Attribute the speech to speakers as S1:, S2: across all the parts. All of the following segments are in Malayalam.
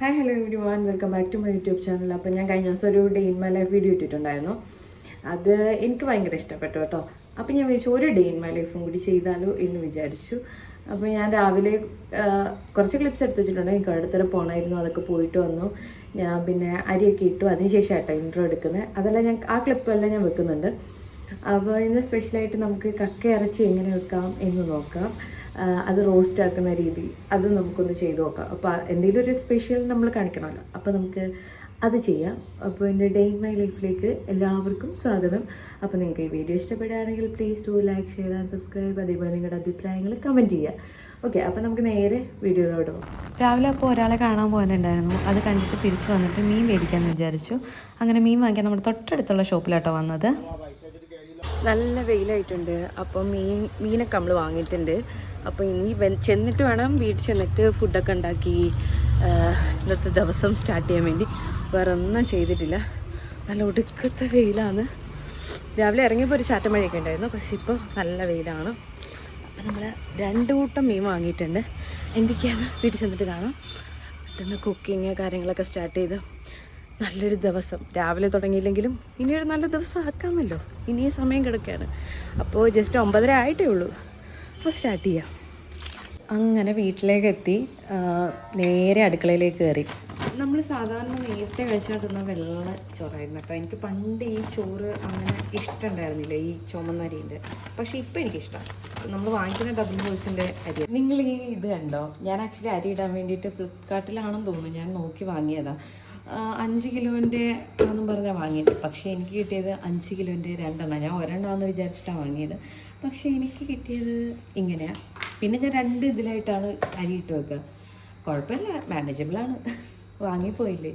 S1: Hi hello everyone welcome back to my YouTube channel. അപ്പോൾ ഞാൻ കഴിഞ്ഞ ദിവസം ഒരു day in my life video ഇട്ടിട്ടുണ്ടായിരുന്നു. അത് എനിക്ക് ഭയങ്കര ഇഷ്ടപ്പെട്ടു കേട്ടോ. അപ്പോൾ ഞാൻ വിചാരിച്ചു ഒരു ഡേ ഇൻ മൈ ലൈഫും കൂടി ചെയ്താലോ എന്ന് വിചാരിച്ചു. അപ്പോൾ ഞാൻ രാവിലെ കുറച്ച് ക്ലിപ്സ് എടുത്ത് വെച്ചിട്ടുണ്ട്. എനിക്ക് അടുത്തര പോകണമായിരുന്നു, അതൊക്കെ പോയിട്ട് വന്നു. ഞാൻ പിന്നെ അരിയൊക്കെ ഇട്ടു, അതിനുശേഷം ആട്ടോ ഇൻട്രോ എടുക്കുന്നത്. അതെല്ലാം ഞാൻ ആ ക്ലിപ്പെല്ലാം ഞാൻ വെക്കുന്നുണ്ട്. അപ്പോൾ ഇന്ന് സ്പെഷ്യലായിട്ട് നമുക്ക് കക്ക ഇറച്ചി എങ്ങനെ വെക്കാം എന്ന് നോക്കാം. അത് റോസ്റ്റ് ആക്കുന്ന രീതി അത് നമുക്കൊന്ന് ചെയ്ത് നോക്കാം. അപ്പോൾ എന്തെങ്കിലും ഒരു സ്പെഷ്യൽ നമ്മൾ കാണിക്കണമല്ലോ, അപ്പോൾ നമുക്ക് അത് ചെയ്യാം. അപ്പോൾ എൻ്റെ ഡേ ഇൻ മൈ ലൈഫിലേക്ക് എല്ലാവർക്കും സ്വാഗതം. അപ്പോൾ നിങ്ങൾക്ക് ഈ വീഡിയോ ഇഷ്ടപ്പെടുകയാണെങ്കിൽ please to like, share and subscribe. അതേപോലെ നിങ്ങളുടെ അഭിപ്രായങ്ങൾ കമൻറ്റ് ചെയ്യുക. ഓക്കെ, അപ്പോൾ നമുക്ക് നേരെ വീഡിയോയിലോട്ട് പോകാം. രാവിലെ അപ്പോൾ ഒരാളെ കാണാൻ പോകാനുണ്ടായിരുന്നു. അത് കണ്ടിട്ട് തിരിച്ച് വന്നിട്ട് മീൻ മേടിക്കാമെന്ന് വിചാരിച്ചു. അങ്ങനെ മീൻ വാങ്ങിക്കാൻ നമ്മുടെ തൊട്ടടുത്തുള്ള ഷോപ്പിലാട്ടോ വന്നത്. നല്ല വെയിലായിട്ടുണ്ട്. അപ്പോൾ മീനൊക്കെ നമ്മൾ വാങ്ങിയിട്ടുണ്ട്. അപ്പോൾ ഇനി ചെന്നിട്ട് വേണം വീട്ടിൽ ചെന്നിട്ട് ഫുഡൊക്കെ ഉണ്ടാക്കി ഇന്നത്തെ ദിവസം സ്റ്റാർട്ട് ചെയ്യാൻ വേണ്ടി. വേറെ ഒന്നും ചെയ്തിട്ടില്ല. നല്ല ഒടുക്കത്തെ വെയിലാണ്. രാവിലെ ഇറങ്ങിയപ്പോൾ ഒരു ചാറ്റമഴയൊക്കെ ഉണ്ടായിരുന്നു, പക്ഷേ ഇപ്പോൾ നല്ല വെയിലാണ്. അപ്പോൾ നമ്മൾ 2 കൂട്ടം മീൻ വാങ്ങിയിട്ടുണ്ട്. എന്തൊക്കെയാണ് വീട്ടിൽ ചെന്നിട്ട് കാണാം. പെട്ടെന്ന് കുക്കിങ് കാര്യങ്ങളൊക്കെ സ്റ്റാർട്ട് ചെയ്ത് നല്ലൊരു ദിവസം രാവിലെ തുടങ്ങിയില്ലെങ്കിലും ഇനിയൊരു നല്ല ദിവസം ആക്കാമല്ലോ. ഇനിയും സമയം കിടക്കുകയാണ്. അപ്പോൾ ജസ്റ്റ് 9:30 ആയിട്ടേ ഉള്ളൂ. അപ്പോൾ സ്റ്റാർട്ട് ചെയ്യാം. അങ്ങനെ വീട്ടിലേക്ക് എത്തി നേരെ അടുക്കളയിലേക്ക് കയറി. നമ്മൾ സാധാരണ നേരത്തെ കഴിച്ചുകൊണ്ടിരുന്ന വെള്ള ചോറായിരുന്നു കേട്ടോ. എനിക്ക് പണ്ട് ഈ ചോറ് അങ്ങനെ ഇഷ്ടമുണ്ടായിരുന്നില്ല, ഈ ചുമന്ന അരിൻ്റെ. പക്ഷേ ഇപ്പോൾ എനിക്കിഷ്ടമാണ്. നമ്മൾ വാങ്ങിക്കുന്ന WOSൻ്റെ അരി. നിങ്ങൾ ഈ ഇത് കണ്ടോ? ഞാൻ ആക്ച്വലി അരി ഇടാൻ വേണ്ടിയിട്ട് ഫ്ലിപ്കാർട്ടിലാണെന്ന് തോന്നുന്നു ഞാൻ നോക്കി വാങ്ങിയതാണ്. 5 കിലോൻ്റെ ആണെന്നും പറഞ്ഞാൽ വാങ്ങിയത്. പക്ഷേ എനിക്ക് കിട്ടിയത് 5 കിലോൻ്റെ 2 എണ്ണം. ഞാൻ ഒരെണ്ണമാണെന്ന് വിചാരിച്ചിട്ടാണ് വാങ്ങിയത്. പക്ഷേ എനിക്ക് കിട്ടിയത് ഇങ്ങനെയാണ്. പിന്നെ ഞാൻ 2 ഇതിലായിട്ടാണ് അരി ഇട്ട് വെക്കുക. കുഴപ്പമില്ല, മാനേജബിളാണ്. വാങ്ങിപ്പോയില്ലേ.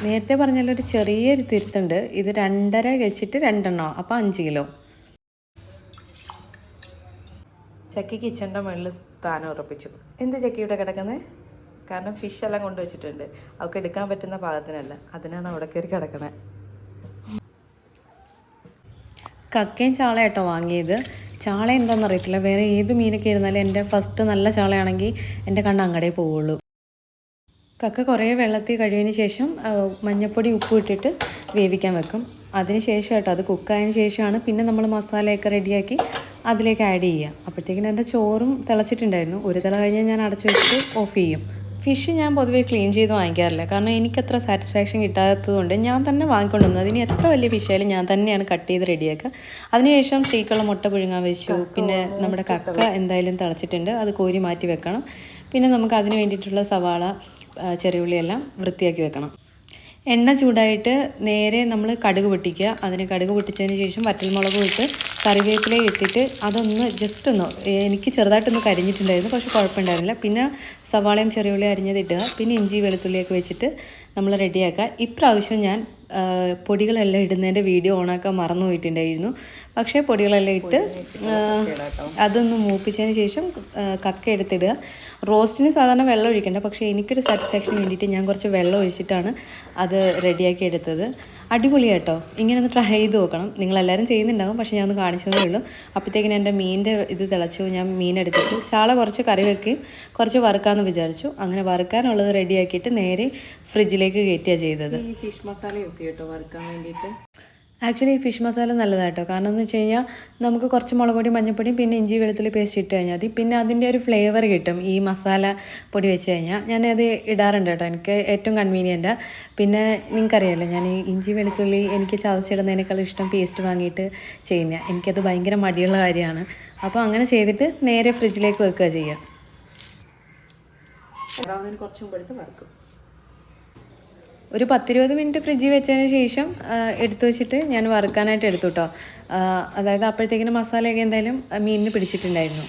S1: നേരത്തെ പറഞ്ഞാൽ ഒരു ചെറിയൊരു തിരുത്തുണ്ട്. ഇത് 2.5 വെച്ചിട്ട് 2 എണ്ണം, അപ്പോൾ 5 കിലോ. ചക്കി കിച്ചൻ്റെ മുകളിൽ സ്ഥാനം ഉറപ്പിച്ചു. എന്ത് ചക്കി ഇവിടെ കിടക്കുന്നത്? കാരണം ഫിഷെല്ലാം കൊണ്ടുവച്ചിട്ടുണ്ട്. അവൾക്ക് എടുക്കാൻ പറ്റുന്ന പാകത്തിനല്ല, അതിനാണ് അവിടെ കയറി കിടക്കണേ. കക്കയും ചാളയാട്ടോ വാങ്ങിയത്. ചാള എന്താണെന്ന് അറിയത്തില്ല. വേറെ ഏത് മീനൊക്കെ ഇരുന്നാലും എൻ്റെ ഫസ്റ്റ് നല്ല ചാളയാണെങ്കിൽ എൻ്റെ കണ്ണ് അങ്ങടേ പോവുള്ളൂ. കക്ക കുറേ വെള്ളത്തിൽ കഴിയുന്നതിന് ശേഷം മഞ്ഞൾപ്പൊടി ഉപ്പ് ഇട്ടിട്ട് വേവിക്കാൻ വെക്കും. അതിന് ശേഷം കേട്ടോ, അത് കുക്കായതിന് ശേഷമാണ് പിന്നെ നമ്മൾ മസാലയൊക്കെ റെഡിയാക്കി അതിലേക്ക് ആഡ് ചെയ്യുക. അപ്പോഴത്തേക്കിനും എൻ്റെ ചോറും തിളച്ചിട്ടുണ്ടായിരുന്നു. ഒരു തിള കഴിഞ്ഞാൽ ഞാൻ അടച്ചു വെച്ചിട്ട് ഓഫ് ചെയ്യും. ഫിഷ് ഞാൻ പൊതുവേ ക്ലീൻ ചെയ്ത് വാങ്ങിക്കാറില്ല. കാരണം എനിക്കത്ര സാറ്റിസ്ഫാക്ഷൻ കിട്ടാത്തതുകൊണ്ട് ഞാൻ തന്നെ വാങ്ങിക്കൊണ്ടുവന്നത്. അതിന് എത്ര വലിയ ഫിഷായാലും ഞാൻ തന്നെയാണ് കട്ട് ചെയ്ത് റെഡിയാക്കുക. അതിനുശേഷം ശ്രീക്കുള്ള മുട്ട പുഴുങ്ങാൻ വെച്ചു. പിന്നെ നമ്മുടെ കക്ക എന്തായാലും തിളച്ചിട്ടുണ്ട്, അത് കോരി മാറ്റി വെക്കണം. പിന്നെ നമുക്ക് അതിന് വേണ്ടിയിട്ടുള്ള സവാള, ചെറിയ ഉള്ളിയെല്ലാം വൃത്തിയാക്കി വെക്കണം. എണ്ണ ചൂടായിട്ട് നേരെ നമ്മൾ കടുക് പൊട്ടിക്കുക. അതിന് കടുക് പൊട്ടിച്ചതിന് ശേഷം വറ്റൽമുളകും ഇട്ട് കറിവേപ്പില ഇട്ടിട്ട് അതൊന്ന് ജസ്റ്റ് ഒന്ന്, എനിക്ക് ചെറുതായിട്ടൊന്ന് കരിഞ്ഞിട്ടുണ്ടായിരുന്നു, പക്ഷെ കുഴപ്പമുണ്ടായിരുന്നില്ല. പിന്നെ സവാളയും ചെറിയ ഉള്ളി അരിഞ്ഞത് ഇടുക. പിന്നെ ഇഞ്ചി വെളുത്തുള്ളിയൊക്കെ വെച്ചിട്ട് നമ്മൾ റെഡിയാക്കുക. ഇപ്രാവശ്യം ഞാൻ പൊടികളെല്ലാം ഇടുന്നതിൻ്റെ വീഡിയോ ഓണാക്കാൻ മറന്നു പോയിട്ടുണ്ടായിരുന്നു. പക്ഷേ പൊടികളെല്ലാം ഇട്ട് അതൊന്ന് മൂപ്പിച്ചതിന് ശേഷം കക്ക എടുത്തിടുക. റോസ്റ്റിന് സാധാരണ വെള്ളം ഒഴിക്കേണ്ട, പക്ഷേ എനിക്കൊരു സാറ്റിസ്ഫാക്ഷന് വേണ്ടിയിട്ട് ഞാൻ കുറച്ച് വെള്ളം ഒഴിച്ചിട്ടാണ് അത് റെഡിയാക്കി എടുത്തത്. അടിപൊളിയാട്ടോ. ഇങ്ങനെ ഒന്ന് ട്രൈ ചെയ്ത് നോക്കണം. നിങ്ങളെല്ലാവരും ചെയ്യുന്നുണ്ടാകും, പക്ഷേ ഞാൻ ഒന്ന് കാണിച്ചതേ ഉള്ളൂ. അപ്പോഴത്തേക്കിനും എൻ്റെ മീനിൻ്റെ ഇത് തിളച്ചു. ഞാൻ മീനെടുത്തിട്ട് ചാള കുറച്ച് കറി വെക്കുകയും കുറച്ച് വറുക്കാമെന്ന് വിചാരിച്ചു. അങ്ങനെ വറുക്കാനുള്ളത് റെഡിയാക്കിയിട്ട് നേരെ ഫ്രിഡ്ജിലേക്ക് കയറ്റുകയാണ് ചെയ്തത്. ഈ ഫിഷ് മസാല യൂസ് ചെയ്യട്ടോ വറുക്കാൻ വേണ്ടിയിട്ട്. ആക്ച്വലി ഈ ഫിഷ് മസാല നല്ലതാട്ടോ. കാരണം എന്ന് വെച്ച് കഴിഞ്ഞാൽ നമുക്ക് കുറച്ച് മുളക് പൊടി, മഞ്ഞൾപ്പൊടിയും പിന്നെ ഇഞ്ചി വെളുത്തുള്ളി പേസ്റ്റ് ഇട്ട് കഴിഞ്ഞാൽ മതി. പിന്നെ അതിൻ്റെ ഒരു ഫ്ലേവർ കിട്ടും ഈ മസാല പൊടി വെച്ച് കഴിഞ്ഞാൽ. ഞാനത് ഇടാറുണ്ട് കേട്ടോ, എനിക്ക് ഏറ്റവും കൺവീനിയൻറ്റാണ്. പിന്നെ നിങ്ങൾക്കറിയാമല്ലോ, ഞാൻ ഈ ഇഞ്ചി വെളുത്തുള്ളി എനിക്ക് ചതച്ചിടുന്നതിനേക്കാളും ഇഷ്ടം പേസ്റ്റ് വാങ്ങിയിട്ട് ചെയ്യുന്നത്. എനിക്കത് ഭയങ്കര മടിയുള്ള കാര്യമാണ്. അപ്പോൾ അങ്ങനെ ചെയ്തിട്ട് നേരെ ഫ്രിഡ്ജിലേക്ക് വെക്കുക ചെയ്യുക. ഉണ്ടാവുന്നതിന് കുറച്ച് മുമ്പ് എടുത്ത് വറുക്കും. ഒരു 10-20 മിനിറ്റ് ഫ്രിഡ്ജിൽ വെച്ചതിന് ശേഷം എടുത്തു വെച്ചിട്ട് ഞാൻ വറുക്കാനായിട്ട് എടുത്തു കേട്ടോ. അതായത് അപ്പോഴത്തേക്കിനും മസാലയൊക്കെ എന്തായാലും മീനിന് പിടിച്ചിട്ടുണ്ടായിരുന്നു.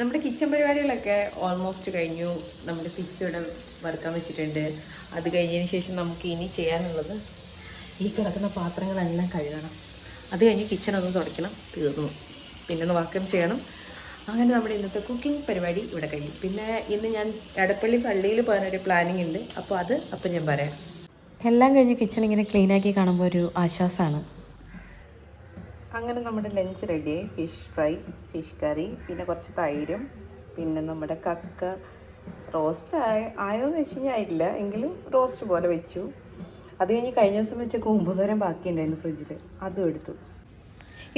S1: നമ്മുടെ കിച്ചൺ പരിപാടികളൊക്കെ ഓൾമോസ്റ്റ് കഴിഞ്ഞു. നമ്മുടെ ഫിഷ് ഇവിടെ വറുക്കാൻ വെച്ചിട്ടുണ്ട്. അത് കഴിഞ്ഞതിന് ശേഷം നമുക്ക് ഇനി ചെയ്യാനുള്ളത് ഈ കിടക്കുന്ന പാത്രങ്ങളെല്ലാം കഴുകണം. അത് കഴിഞ്ഞ് കിച്ചണൊന്ന് തുടയ്ക്കണം. തീർന്നു. പിന്നെ ഒന്ന് വാക്കം ചെയ്യണം. അങ്ങനെ നമ്മുടെ ഇന്നത്തെ കുക്കിംഗ് പരിപാടി ഇവിടെ കഴിയും. പിന്നെ ഇന്ന് ഞാൻ എടപ്പള്ളി പള്ളിയിൽ പോകാനൊരു പ്ലാനിങ് ഉണ്ട്. അപ്പോൾ ഞാൻ പറയാം. എല്ലാം കഴിഞ്ഞ് കിച്ചൺ ഇങ്ങനെ ക്ലീനാക്കി കാണുമ്പോൾ ഒരു ആശ്വാസമാണ്. അങ്ങനെ നമ്മുടെ ലഞ്ച് റെഡിയായി. ഫിഷ് ഫ്രൈ, ഫിഷ് കറി, പിന്നെ കുറച്ച് തൈരും പിന്നെ നമ്മുടെ കക്ക റോസ്റ്റ് ആയോന്ന് വെച്ച് കഴിഞ്ഞാൽ ആയിട്ടില്ല, എങ്കിലും റോസ്റ്റ് പോലെ വെച്ചു. അത് കഴിഞ്ഞ് കഴിഞ്ഞ ദിവസം വെച്ച കൂമ്പുതോരൻ ബാക്കിയുണ്ടായിരുന്നു ഫ്രിഡ്ജിൽ, അതും എടുത്തു.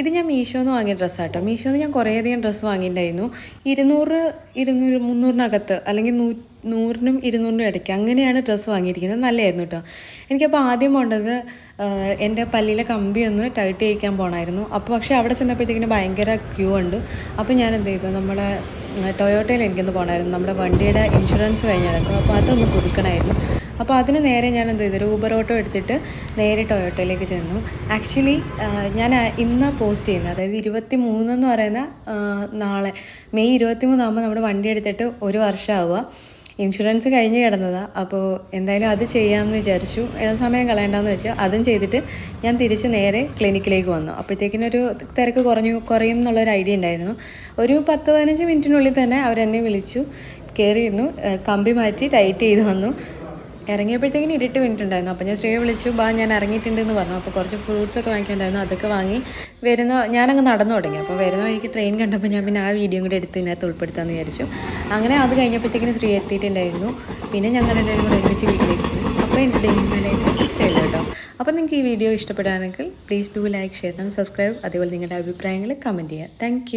S1: ഇത് ഞാൻ മീഷോന്ന് വാങ്ങിയ ഡ്രസ്സാട്ടോ. മീഷോന്ന് ഞാൻ കുറേയധികം ഡ്രസ്സ് വാങ്ങിയിട്ടുണ്ടായിരുന്നു. 300-300-300-നകത്ത്, അല്ലെങ്കിൽ 100-നും 200-നും ഇടയ്ക്ക് അങ്ങനെയാണ് ഡ്രസ്സ് വാങ്ങിയിരിക്കുന്നത്. നല്ലതായിരുന്നു കേട്ടോ. എനിക്കപ്പോൾ ആദ്യം പോകേണ്ടത് എൻ്റെ പല്ലിലെ കമ്പി ഒന്ന് ടൈറ്റ് ചെയ്യിക്കാൻ പോകണമായിരുന്നു. അപ്പോൾ പക്ഷേ അവിടെ ചെന്നപ്പോഴത്തേക്കിന് ഭയങ്കര ക്യൂ ഉണ്ട്. അപ്പോൾ ഞാൻ എന്ത് ചെയ്തു, നമ്മുടെ ടൊയോട്ടയിൽ എനിക്കൊന്ന് പോകണമായിരുന്നു. നമ്മുടെ വണ്ടിയുടെ ഇൻഷുറൻസ് കഴിഞ്ഞ് കിടക്കും, അപ്പോൾ അതൊന്ന് പുതുക്കണമായിരുന്നു. അപ്പോൾ അതിന് നേരെ ഞാൻ എന്ത് ചെയ്തു, ഊബർ ഓട്ടോ എടുത്തിട്ട് നേരെ ടൊയോട്ടയിലേക്ക് ചെന്നു. ആക്ച്വലി ഞാൻ ഇന്നാണ് പോസ്റ്റ് ചെയ്യുന്നത്, അതായത് 23 എന്ന് പറയുന്ന നാളെ മെയ് 23 ആകുമ്പോൾ നമ്മുടെ വണ്ടി എടുത്തിട്ട് 1 വർഷമാവുക. ഇൻഷുറൻസ് കഴിഞ്ഞ് കിടന്നതാണ്. അപ്പോൾ എന്തായാലും അത് ചെയ്യാമെന്ന് വിചാരിച്ചു. സമയം കളയണ്ടെന്ന് വെച്ചാൽ അതും ചെയ്തിട്ട് ഞാൻ തിരിച്ച് നേരെ ക്ലിനിക്കിലേക്ക് വന്നു. അപ്പോഴത്തേക്കിനൊരു തിരക്ക് കുറയും എന്നുള്ളൊരു ഐഡിയ ഉണ്ടായിരുന്നു. ഒരു 10-15 മിനിറ്റിനുള്ളിൽ തന്നെ അവരെന്നെ വിളിച്ചു, കയറിയിരുന്നു, കമ്പി മാറ്റി ടൈറ്റ് ചെയ്ത് വന്നു. ഇറങ്ങിയപ്പോഴത്തേക്കിന് 20 മിനിറ്റ് ഉണ്ടായിരുന്നു. അപ്പോൾ ഞാൻ ശ്രീയെ വിളിച്ചു, ഞാൻ ഇറങ്ങിയിട്ടുണ്ടെന്ന് പറഞ്ഞു. അപ്പോൾ കുറച്ച് ഫ്രൂട്ട്സൊക്കെ വാങ്ങിയിട്ടുണ്ടായിരുന്നു, അതൊക്കെ വാങ്ങി ഞാനങ്ങ് നടന്നു തുടങ്ങി. അപ്പോൾ വരുന്ന വഴിക്ക് ട്രെയിൻ കണ്ടപ്പോൾ ഞാൻ പിന്നെ ആ വീഡിയോ കൂടെ എടുത്ത് ഇതിനകത്ത് ഉൾപ്പെടുത്താമെന്ന് വിചാരിച്ചു. അങ്ങനെ അത് കഴിഞ്ഞപ്പോഴത്തേക്കിന് ശ്രീ എത്തിയിട്ടുണ്ടായിരുന്നു. പിന്നെ ഞങ്ങൾ എല്ലാവരും കൂടെ ഒരുമിച്ച് വീട്ടിലേക്ക് പോയി. അപ്പോൾ എൻ്റെ ഡെയിലി ലൈഫ് ഇത്രയേ ഉള്ളൂ കേട്ടോ. അപ്പോൾ നിങ്ങൾക്ക് ഈ വീഡിയോ ഇഷ്ടപ്പെടുകയാണെങ്കിൽ please do like, share and subscribe. അതേപോലെ നിങ്ങളുടെ അഭിപ്രായങ്ങൾ കമൻറ്റ് ചെയ്യുക. താങ്ക്